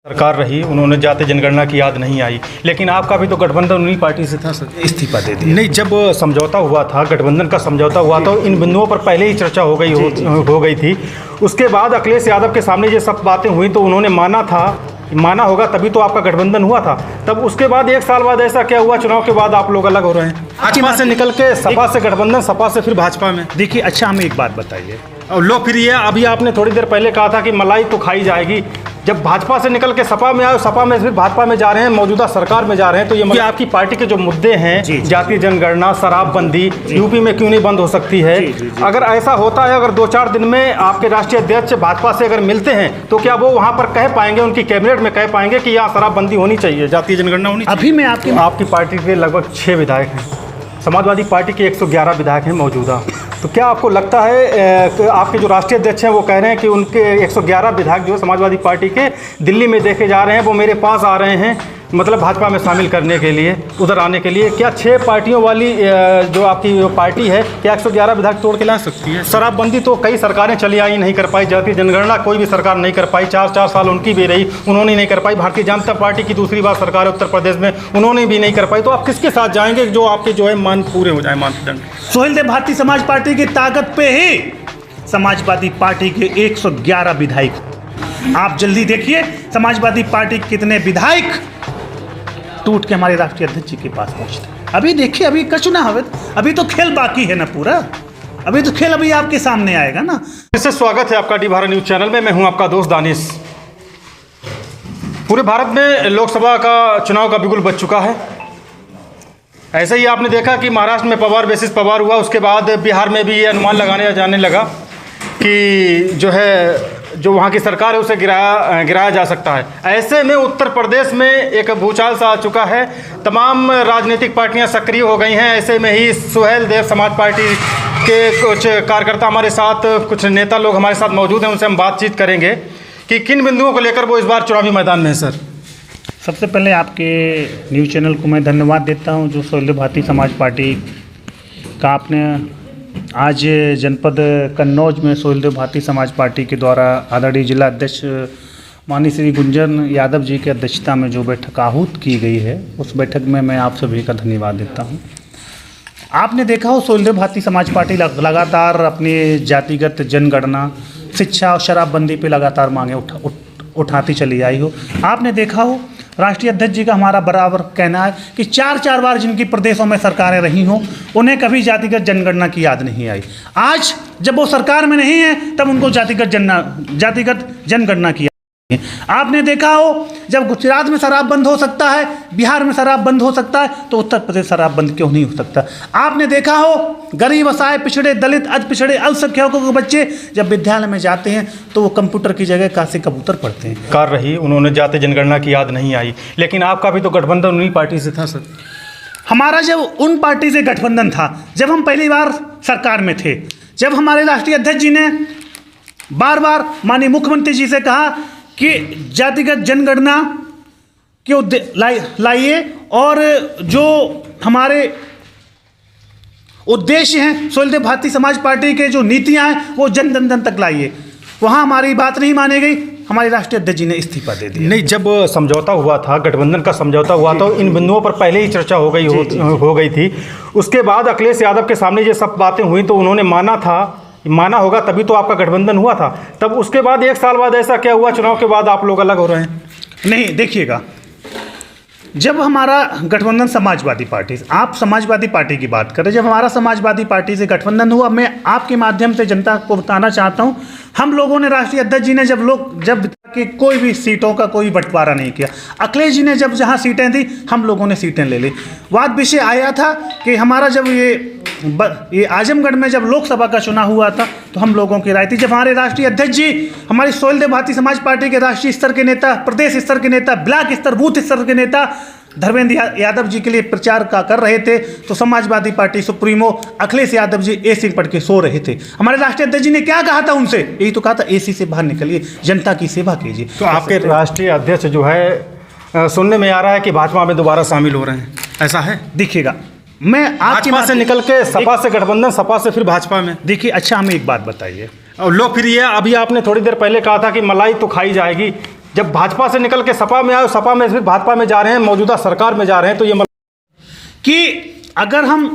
सरकार रही, उन्होंने जाति जनगणना की याद नहीं आई, लेकिन आपका भी तो गठबंधन उन्हीं पार्टी से था सर। इस्तीफा दे दिया। नहीं, जब समझौता हुआ था, गठबंधन का समझौता हुआ तो इन बिंदुओं पर पहले ही चर्चा हो गई थी। उसके बाद अखिलेश यादव के सामने ये सब बातें हुई तो उन्होंने माना होगा, तभी तो आपका गठबंधन हुआ था। तब उसके बाद 1 साल बाद ऐसा क्या हुआ, चुनाव के बाद आप लोग अलग हो रहे हैं। भाजपा से निकल के सपा से गठबंधन, सपा से फिर भाजपा में। देखिए, अच्छा हमें एक बात बताइए, और लोग फिर ये अभी आपने थोड़ी देर पहले कहा था कि मलाई तो खाई जाएगी, जब भाजपा से निकल के सपा में आए, सपा में फिर भाजपा में जा रहे हैं, मौजूदा सरकार में जा रहे हैं, तो ये आपकी पार्टी के जो मुद्दे हैं, जातीय जनगणना, शराबबंदी, यूपी में क्यों नहीं बंद हो सकती है? अगर ऐसा होता है, अगर 2-4 दिन में आपके राष्ट्रीय अध्यक्ष भाजपा से अगर मिलते हैं तो क्या वो वहाँ पर कह पाएंगे, उनकी कैबिनेट में कह पाएंगे कि यहाँ शराबबंदी होनी चाहिए, जातीय जनगणना होनी चाहिए? अभी मैं आपकी पार्टी के लगभग 6 विधायक हैं, समाजवादी पार्टी के 111 विधायक हैं मौजूदा। तो क्या आपको लगता है कि आपके जो राष्ट्रीय अध्यक्ष हैं वो कह रहे हैं कि उनके 111 विधायक जो समाजवादी पार्टी के दिल्ली में देखे जा रहे हैं, वो मेरे पास आ रहे हैं, मतलब भाजपा में शामिल करने के लिए, उधर आने के लिए? क्या 6 पार्टियों वाली जो आपकी पार्टी है, क्या 111 विधायक तोड़ के ला सकती है? शराबबंदी तो कई सरकारें चली आई, नहीं कर पाई। जातीय जनगणना कोई भी सरकार नहीं कर पाई, 4 साल उनकी भी रही, उन्होंने नहीं कर पाई। भारतीय जनता पार्टी की दूसरी बार सरकार है उत्तर प्रदेश में, उन्होंने भी नहीं कर पाई। तो आप किसके साथ जाएंगे जो आपके जो है मान पूरे हो जाए, मानदंड? सोहेल देव भारतीय समाज पार्टी की ताकत पे ही समाजवादी पार्टी के 111 विधायक। आप जल्दी देखिए समाजवादी पार्टी के कितने विधायक टूट के हमारे राष्ट्रीय अध्यक्ष जी के पास पहुंचते हैं। अभी देखिए, अभी का चुनाव है, अभी तो खेल बाकी है ना पूरा, अभी तो खेल अभी आपके सामने आएगा ना। इससे स्वागत है आपका डी भारत न्यूज़ चैनल में। मैं हूं आपका दोस्त दानिश। पूरे भारत में लोकसभा का चुनाव का बिगुल बज चुका है। ऐसे ही आपने देखा कि महाराष्ट्र में पवार बेसिस पवार हुआ, उसके बाद बिहार में भी ये अनुमान लगाने जाने लगा कि जो वहाँ की सरकार है उसे गिराया जा सकता है। ऐसे में उत्तर प्रदेश में एक भूचाल सा आ चुका है, तमाम राजनीतिक पार्टियां सक्रिय हो गई हैं। ऐसे में ही सोहेल देव समाज पार्टी के कुछ कार्यकर्ता हमारे साथ, कुछ नेता लोग हमारे साथ मौजूद हैं, उनसे हम बातचीत करेंगे कि किन बिंदुओं को लेकर वो इस बार चुनावी मैदान में है। सर, सबसे पहले आपके न्यूज़ चैनल को मैं धन्यवाद देता हूं, जो सोहेल देव भारतीय समाज पार्टी का आपने आज जनपद कन्नौज में सोहेल देव भारतीय समाज पार्टी के द्वारा आदरणीय जिला अध्यक्ष माननीय श्री गुंजन यादव जी की अध्यक्षता में जो बैठक आहूत की गई है, उस बैठक में मैं आप सभी का धन्यवाद देता हूं। आपने देखा हो, सोहेल देव भारतीय समाज पार्टी लगातार अपनी जातिगत जनगणना, शिक्षा और शराबबंदी पे लगातार मांगे उठाती चली आई हो। आपने देखा हो, राष्ट्रीय अध्यक्ष जी का हमारा बराबर कहना है कि 4 बार जिनकी प्रदेशों में सरकारें रही हों, उन्हें कभी जातिगत जनगणना की याद नहीं आई। आज जब वो सरकार में नहीं है, तब उनको जातिगत जनगणना की। आपने देखा हो, जब गुजरात में शराब बंद हो सकता है, बिहार में शराब बंद हो सकता है, तो उत्तर प्रदेश शराब बंद क्यों नहीं हो सकता? आपने देखा हो, गरीब, असहाय, पिछड़े, दलित, अल्पपिछड़े, अल्पसंख्यकों के बच्चे जब विद्यालय में जाते हैं तो वो कंप्यूटर की जगह कासे कबूतर पढ़ते हैं। कार रही, उन्होंने जातीय जनगणना की याद नहीं आई, लेकिन आपका भी तो गठबंधन उन्हीं पार्टी से था। सर, हमारा जब उन पार्टी से गठबंधन था, जब हम पहली बार सरकार में थे, जब हमारे राष्ट्रीय अध्यक्ष जी ने बार बार माननीय मुख्यमंत्री जी से कहा कि जातिगत जनगणना के लाइए, और जो हमारे उद्देश्य हैं सोहेल देव भारतीय समाज पार्टी के, जो नीतियां हैं, वो जन जन तक लाइए। वहाँ हमारी बात नहीं मानी गई, हमारे राष्ट्रीय अध्यक्ष जी ने इस्तीफा दे दिया। नहीं, जब समझौता हुआ था, गठबंधन का समझौता हुआ तो इन बिंदुओं पर पहले ही चर्चा हो गई थी। उसके बाद अखिलेश यादव के सामने ये सब बातें हुई तो उन्होंने माना होगा, तभी तो आपका गठबंधन हुआ था। तब उसके बाद 1 साल बाद ऐसा क्या हुआ, चुनाव के बाद आप लोग अलग हो रहे हैं? नहीं, देखिएगा, जब हमारा गठबंधन समाजवादी पार्टी, आप समाजवादी पार्टी की बात करें, जब हमारा समाजवादी पार्टी से गठबंधन हुआ, मैं आपके माध्यम से जनता को बताना चाहता हूं, हम लोगों ने, राष्ट्रीय अध्यक्ष जी ने जब कि कोई भी सीटों का कोई बंटवारा नहीं किया। अखिलेश जी ने जब जहां सीटें दी, हम लोगों ने सीटें ले ली। वाद विषय आया था कि हमारा जब ये आजमगढ़ में जब लोकसभा का चुनाव हुआ था, तो हम लोगों की राय थी, जब हमारे राष्ट्रीय अध्यक्ष जी, हमारी सोहेल देव भारतीय समाज पार्टी के राष्ट्रीय स्तर के नेता, प्रदेश स्तर के नेता, ब्लॉक स्तर, बूथ स्तर के नेता धर्मेंद्र यादव जी के लिए प्रचार कर रहे थे, तो Samajwadi party supremo Akhilesh Yadav ji AC पढ़ के सो रहे थे। हमारे राष्ट्रीय अध्यक्ष जी ने क्या कहा था उनसे? यही तो कहा था, एसी से बाहर निकलिए, जनता की सेवा कीजिए। तो आपके राष्ट्रीय अध्यक्ष जो है, सुनने में आ रहा है कि भाजपा में दोबारा शामिल हो रहे हैं, ऐसा है? देखिएगा, मैं भाजपा से निकल के सपा से गठबंधन, सपा से फिर भाजपा में। देखिए, अच्छा हमें एक बात बताइए, और लोग फिर ये अभी आपने थोड़ी देर पहले कहा था कि मलाई तो खाई जाएगी, जब भाजपा से निकल के सपा में आए, सपा में फिर भाजपा में जा रहे हैं, मौजूदा सरकार में जा रहे हैं, तो ये कि अगर हम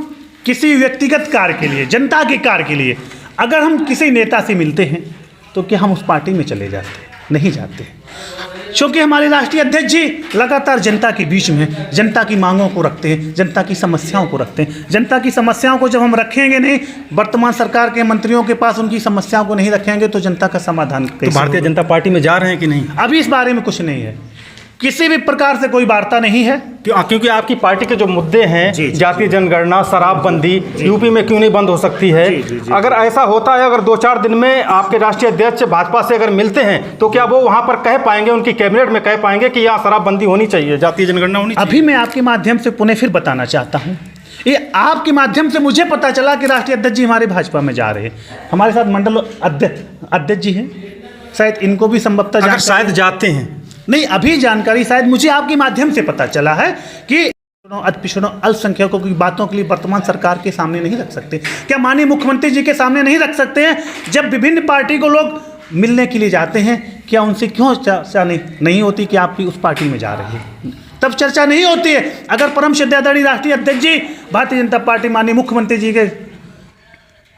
किसी व्यक्तिगत कार्य के लिए, जनता के कार्य के लिए अगर हम किसी नेता से मिलते हैं तो क्या हम उस पार्टी में चले जाते हैं? नहीं जाते, क्योंकि हमारे राष्ट्रीय अध्यक्ष जी लगातार जनता के बीच में जनता की मांगों को रखते हैं, जनता की समस्याओं को रखते हैं। जनता की समस्याओं को जब हम रखेंगे नहीं, वर्तमान सरकार के मंत्रियों के पास उनकी समस्याओं को नहीं रखेंगे तो जनता का समाधान कैसे तो भारतीय जनता पार्टी में जा रहे हैं कि नहीं? अभी इस बारे में कुछ नहीं है, किसी भी प्रकार से कोई वार्ता नहीं है। क्योंकि आपकी पार्टी के जो मुद्दे हैं, जी, जातीय जनगणना, शराबबंदी, यूपी में क्यों नहीं बंद हो सकती है? जी। अगर ऐसा होता है, अगर 2-4 दिन में आपके राष्ट्रीय अध्यक्ष भाजपा से अगर मिलते हैं तो क्या वो वहां पर कह पाएंगे, उनकी कैबिनेट में कह पाएंगे कि यहाँ शराबबंदी होनी चाहिए, जातीय जनगणना होनी चाहिए? अभी मैं आपके माध्यम से पुनः फिर बताना चाहता हूँ, ये आपके माध्यम से मुझे पता चला कि राष्ट्रीय अध्यक्ष जी हमारे भाजपा में जा रहे हैं। हमारे साथ मंडल अध्यक्ष जी हैं, शायद इनको भी संभवतः शायद जाते हैं, नहीं, अभी जानकारी शायद मुझे आपके माध्यम से पता चला है कि पिछड़ों अल्पसंख्यकों की बातों के लिए वर्तमान सरकार के सामने नहीं रख सकते। क्या माननीय मुख्यमंत्री जी के सामने नहीं रख सकते हैं? जब विभिन्न पार्टी को लोग मिलने के लिए जाते हैं, क्या उनसे क्यों चर्चा नहीं होती कि आप भी उस पार्टी में जा रहे हैं? तब चर्चा नहीं होती है। अगर परम श्रद्धादरणीय राष्ट्रीय अध्यक्ष जी भारतीय जनता पार्टी माननीय मुख्यमंत्री जी के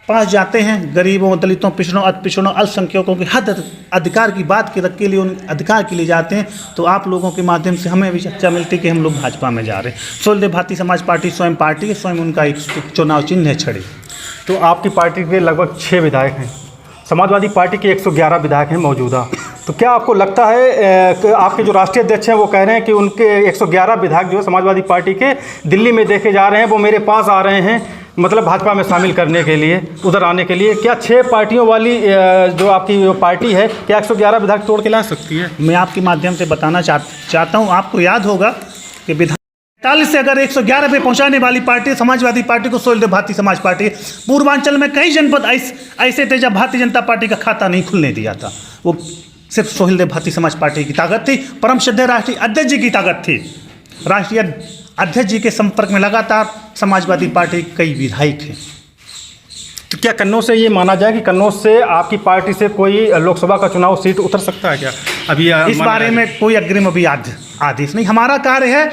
पास जाते हैं, गरीबों, दलितों, पिछड़ों अल्पसंख्यकों के हद अधिकार की बात के लिए, उन अधिकार के लिए जाते हैं, तो आप लोगों के माध्यम से हमें भी चर्चा मिलती है कि हम लोग भाजपा में जा रहे हैं। सोलदेव भारतीय समाज पार्टी स्वयं पार्टी है, स्वयं उनका एक चुनाव चिन्ह है छड़ी। तो आपकी पार्टी के लगभग 6 विधायक हैं, समाजवादी पार्टी के 111 विधायक हैं मौजूदा। तो क्या आपको लगता है कि आपके जो राष्ट्रीय अध्यक्ष हैं वो कह रहे हैं कि उनके 111 विधायक जो है समाजवादी पार्टी के दिल्ली में देखे जा रहे हैं, वो मेरे पास आ रहे हैं, मतलब भाजपा में शामिल करने के लिए, उधर आने के लिए? क्या 6 पार्टियों वाली जो आपकी पार्टी है, क्या 111 विधायक तोड़ के ला सकती है? मैं आपके माध्यम से बताना चाहता हूँ, आपको याद होगा कि विधान 40 से अगर 111 पे पहुंचाने वाली पार्टी समाजवादी पार्टी को सोलदेव भारतीय समाज पार्टी। पूर्वांचल में कई जनपद ऐसे थे जब भारतीय जनता पार्टी का खाता नहीं खुलने दिया था, वो सिर्फ सोलदेव भारतीय समाज पार्टी की ताकत थी, परम श्रद्धेय राष्ट्रीय अध्यक्ष जी की ताकत थी। राष्ट्रीय अध्यक्ष जी के संपर्क में लगातार समाजवादी पार्टी के कई विधायक हैं। तो क्या कन्नौज से ये माना जाए कि कन्नौज से आपकी पार्टी से कोई लोकसभा का चुनाव सीट उतर सकता है क्या? अभी इस बारे में कोई अग्रिम अभी आदेश नहीं। हमारा कार्य है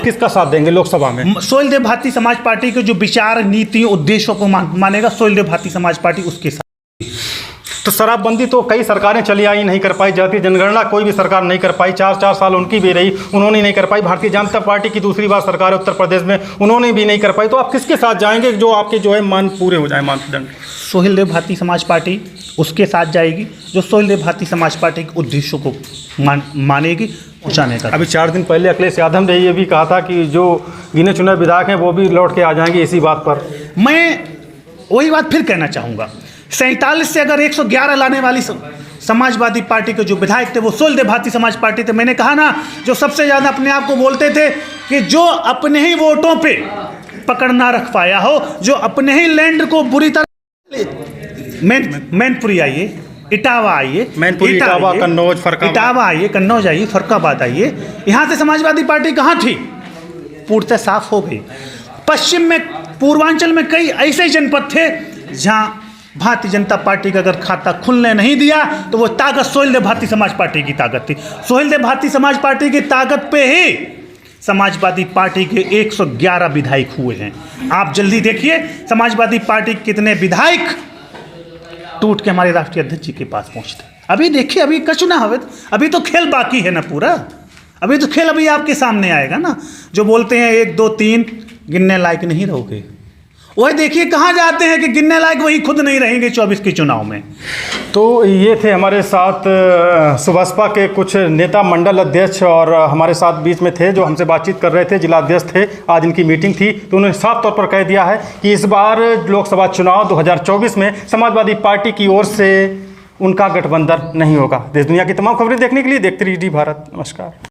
किसका साथ देंगे लोकसभा में? सोलदेव भारतीय समाज पार्टी के जो विचार, नीति, उद्देश्यों को मानेगा सोलदेव भारतीय समाज पार्टी, उसके साथ। तो शराबबंदी तो कई सरकारें चली आई, नहीं कर पाई। जातीय जनगणना कोई भी सरकार नहीं कर पाई, 4 साल उनकी भी रही, उन्होंने नहीं कर पाई। भारतीय जनता पार्टी की दूसरी बार सरकार है उत्तर प्रदेश में, उन्होंने भी नहीं कर पाई। तो आप किसके साथ जाएंगे जो आपके जो है मान पूरे हो जाए, मानदंड? सोहेलदेव भारतीय समाज पार्टी उसके साथ जाएगी जो सोहेलदेव भारतीय समाज पार्टी के उद्देश्यों को मानेगी, पहुँचाने का। अभी 4 दिन पहले अखिलेश यादव ने ये भी कहा था कि जो गिने चुने विधायक हैं वो भी लौट के आ जाएंगे इसी बात पर। मैं वही बात फिर कहना चाहूँगा, 47 से अगर 111 लाने वाली समाजवादी पार्टी के जो विधायक थे वो सोलदेव भारतीय समाज पार्टी थे। मैंने कहा ना, जो सबसे ज़्यादा अपने आप को बोलते थे कि जो अपने ही वोटों पे पकड़ ना रख पाया हो, जो अपने ही लैंड को बुरी तरह, मैनपुरी आइए, इटावा आइए, मैनपुरी, इटावा, कन्नौज, फरक्काबाद, इटावा आइए, कन्नौज आइए, फरक्काबाद आइए, यहाँ से समाजवादी पार्टी कहाँ थी? पूर्णतः साफ हो गई। पश्चिम में, पूर्वांचल में कई ऐसे जनपद थे जहाँ भारतीय जनता पार्टी का अगर खाता खुलने नहीं दिया तो वो ताकत सोहेलदेव भारतीय समाज पार्टी की ताकत थी। सोहेलदेव भारतीय समाज पार्टी की ताकत पे ही समाजवादी पार्टी के 111 विधायक हुए हैं। आप जल्दी देखिए समाजवादी पार्टी के कितने विधायक टूट के हमारे राष्ट्रीय अध्यक्ष जी के पास पहुंचते। अभी देखिए, अभी का चुनाव है, अभी तो खेल बाकी है ना पूरा, अभी तो खेल अभी आपके सामने आएगा ना। जो बोलते हैं 1 2 3 गिनने लायक नहीं रहोगे, वही देखिए कहाँ जाते हैं कि गिनने लायक वही खुद नहीं रहेंगे 24 के चुनाव में। तो ये थे हमारे साथ सुबसपा के कुछ नेता, मंडल अध्यक्ष, और हमारे साथ बीच में थे जो हमसे बातचीत कर रहे थे, जिला अध्यक्ष थे। आज इनकी मीटिंग थी तो उन्होंने साफ तौर पर कह दिया है कि इस बार लोकसभा चुनाव 2024 में समाजवादी पार्टी की ओर से उनका गठबंधन नहीं होगा। देश दुनिया की तमाम खबरें देखने के लिए देखते रहिए डी भारत। नमस्कार।